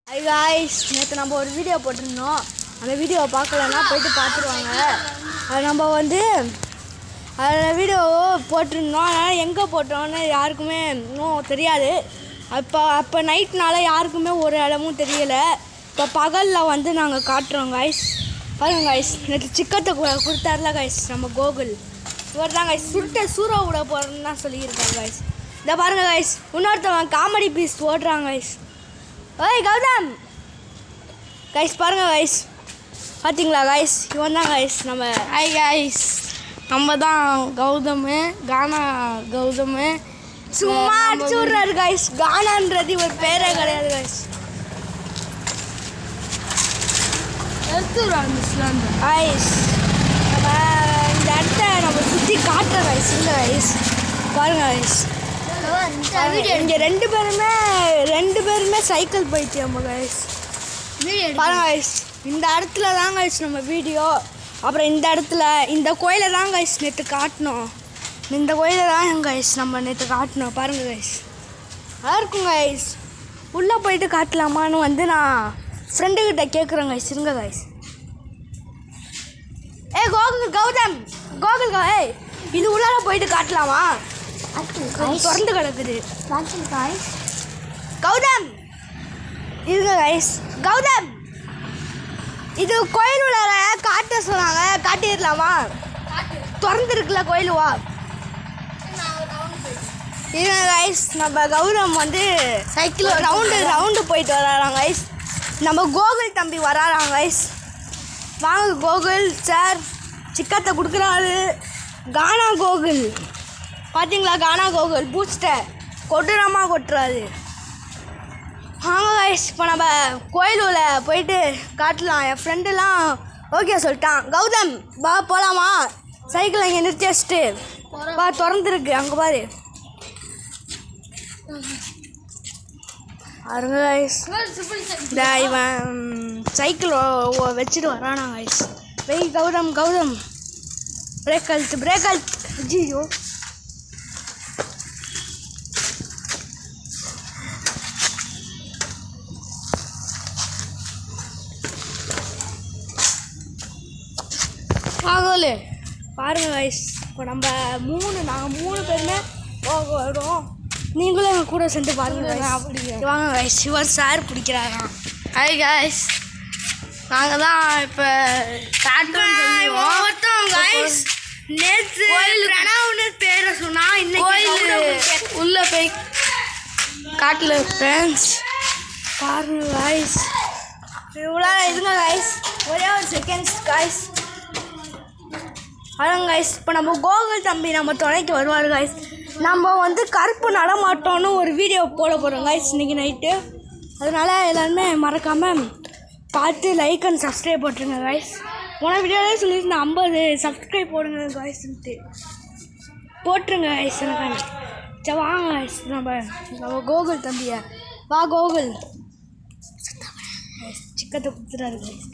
Hi guys, நேற்று நம்ம ஒரு வீடியோ போட்டிருந்தோம். அந்த வீடியோவை பார்க்கலன்னா போய்ட்டு பார்த்துருவாங்க. அது நம்ம அதில் வீடியோ போட்டிருந்தோம். அதனால் எங்கே போட்டோன்னு யாருக்குமே இன்னும் தெரியாது. அப்போ நைட்னால யாருக்குமே ஒரு இடமும் தெரியலை. இப்போ பகலில் நாங்கள் காட்டுறோம் காய்ஸ். பாருங்கள் காய்ஸ், நேற்று சிக்கத்தை கொடுத்தாருல காய்ஸ் நம்ம கோகுல். இவர் தான் காய்ஸ் சூற விட போகிறோன்னு தான் சொல்லியிருக்காங்க காய்ஸ். இதை பாருங்கள் காய்ஸ், இன்னொருத்தவன் காமெடி பீஸ் ஓடுறாங்க காய்ஸ். ஓய் கௌதம் கைஸ், பாருங்க கைஸ், பார்த்தீங்களா கைஸ், இவன் தான் கைஸ் நம்ம. ஹாய் கைஸ், நம்ம தான் கௌதமு, கானா கௌதமு. சும்மா அடிச்சுடுறாரு கைஸ், கானான்றது இவர் பேரே கிடையாது கைஸ். எடுத்துடுறாங்க கைஸ். நம்ம இந்த இடத்த நம்ம சுற்றி காட்டுற கைஸ். இல்லை கைஸ், பாருங்க கைஸ், இங்கே ரெண்டு பேருமே சைக்கிள் போயிட்டு நம்ம கைஸ். பாருங்க கைஸ், இந்த இடத்துல தான் கைஸ் நம்ம வீடியோ. அப்புறம் இந்த இடத்துல இந்த கோயிலை தான் கைஸ் நேற்று காட்டினோம். இந்த கோயிலை தான் கைஸ் நம்ம நேற்று காட்டினோம். பாருங்க கைஸ், நல்லா இருக்கும் கைஸ். உள்ளே போயிட்டு காட்டலாமான்னு நான் ஃப்ரெண்டுக்கிட்ட கேட்குறேன் கைஸ். இருங்க கைஸ். கௌதம் ஏய், இது உள்ளார போயிட்டு காட்டலாமா? திறந்து கிடக்குது கௌதம். இருங்க கைஸ், கௌதம், இது கோயில் உள்ள காட்ட சொன்னாங்க, காட்டிடலாமா? திறந்துருக்குல்ல கோயில், வா. இருங்க கைஸ், நம்ம கௌதம் சைக்கிள் ரவுண்டு போயிட்டு வராங்க கைஸ். நம்ம கோகுல் தம்பி வராங்க கைஸ். வாங்க கோகுல் சார், சிக்கத்தை கொடுக்குறாரு. கானா கோகுல் பார்த்தீங்களா? கானா கோகுல் பூஸ்டர் கொட்டுறமாக கொட்டுறாரு. வாங்க கைஸ், இப்போ நம்ம கோயிலில் போயிட்டு காட்டலாம். என் ஃப்ரெண்டுலாம் ஓகே சொல்லிட்டான். கௌதம் பா போகலாமா? சைக்கிள் இங்கே நிறுத்தி வச்சுட்டு பா, திறந்துருக்கு அங்கே பாரு. பாருங்க கைஸ், இவன் சைக்கிள் வச்சுட்டு வரானா கைஸ். வெய் கௌதம் பிரேக் அழுத்து. ஐயோ, ஆகலே. பாருங்கள் கைஸ், இப்போ நாங்கள் மூணு பேருமே வரோம். நீங்களும் எங்கள் கூட சென்று பாருங்கள். வாங்க கைஸ், சிவர் சார் பிடிக்கிறாராம். ஹாய் கைஸ், நாங்கள் தான் இப்போ ஒருத்தவங்க கைஸ் நேற்று பிரணவ்னு பேரை சொன்னால் இன்னைக்கு உள்ளே போய் காட்டில் ஃப்ரெண்ட்ஸ். பாருங்கள் கைஸ், இவ்வளோ இதுங்க கைஸ், ஒரே ஒரு செகண்ட்ஸ் கைஸ். அதான் கைஸ், இப்போ நம்ம கோகுல் தம்பி நம்ம துணைக்கு வருவார் கைஸ். நம்ம கருப்பு நடமாட்டோன்னு ஒரு வீடியோ போட போகிறோம் கைஸ் இன்றைக்கி நைட்டு. அதனால் எல்லாருமே மறக்காமல் பார்த்து லைக் அண்ட் சப்ஸ்கிரைப் போட்டுருங்க கைஸ். போன வீடியோவே சொல்லியிருந்தேன் 50 சப்ஸ்கிரைப் போடுங்க கைஸ்ன்ட்டு. போட்டுருங்க கைஸ் எனக்கு. சரி வாங்க கைஸ், நம்ம கோகுல் தம்பியை. வா கோகுல். சிக்கத்தை கொடுத்துட்டாரு கைஸ்.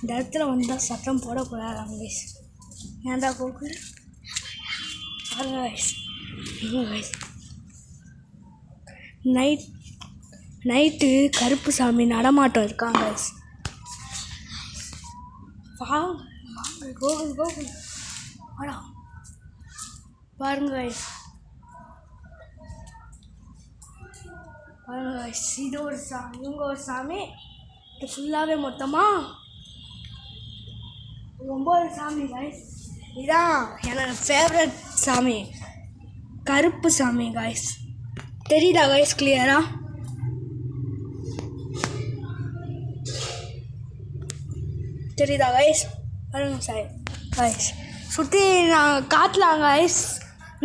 இந்த இடத்துல வந்தால் சத்தம் போடக்கூடாது கைஸ். ஏன்டா கோகுல்? பாருங்க கைஸ், நைட்டு கருப்பு சாமி நடமாட்டம் இருக்காங்க கைஸ். வாங்க கோகுல் வாடா. பாருங்க கைஸ், இது ஒரு சாமி, இவங்க ஒரு சாமி. இது ஃபுல்லாகவே மொத்தமாக 9 சாமி கைஸ். இதான் எனக்கு ஃபேவரட் சாமி, கருப்பு சாமி கைஸ். தெரியுதா கைஸ் கிளியரா? தெரியுதா கைஸ்? பாருங்க சார் கைஸ், சுற்றி நான் காட்டலாம் கைஸ்.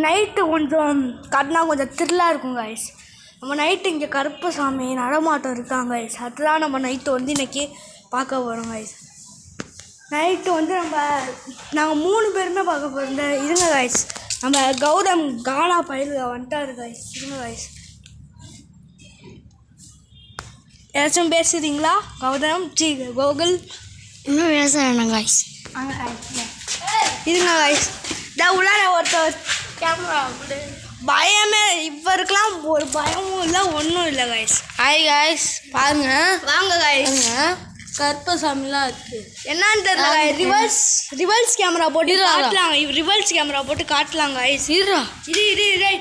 நைட்டு கொஞ்சம் காட்டினா கொஞ்சம் த்ரில்லாக இருக்கும் கைஸ். நம்ம நைட்டு இங்கே கருப்பு சாமி நடமாட்டம் இருக்காங்க கைஸ். அதுதான் நம்ம நைட்டு இன்றைக்கி பார்க்க போகிறோம் கைஸ். நைட்டு நாங்கள் 3 பேருமே பார்க்க போகிறோம். இருங்க கைஸ், நம்ம கௌதம் கானா பயிலுக வந்துட்டாரு கைஸ். இருங்க கைஸ், ஏதாச்சும் பேசுறீங்களா கௌதம்? கோகுல் இன்னும் பேச வேணாம் கைஸ். இருங்க கைஸ், உள்ளார ஒருத்தர் கேமரா பயமே இவருக்கெல்லாம் ஒரு பயமும் இல்லை ஒன்றும் இல்லை கைஸ். ஹாய் கைஸ் பாருங்க வாங்க கைஸ். கருப்பசாமிலாம் இருக்கு என்னன்னு தெரியல. ரிவர்ஸ் கேமரா போட்டு காட்டலாங்க. ரிவர்ஸ் கேமரா போட்டு காட்டலாங்க கைஸ். இருடா இது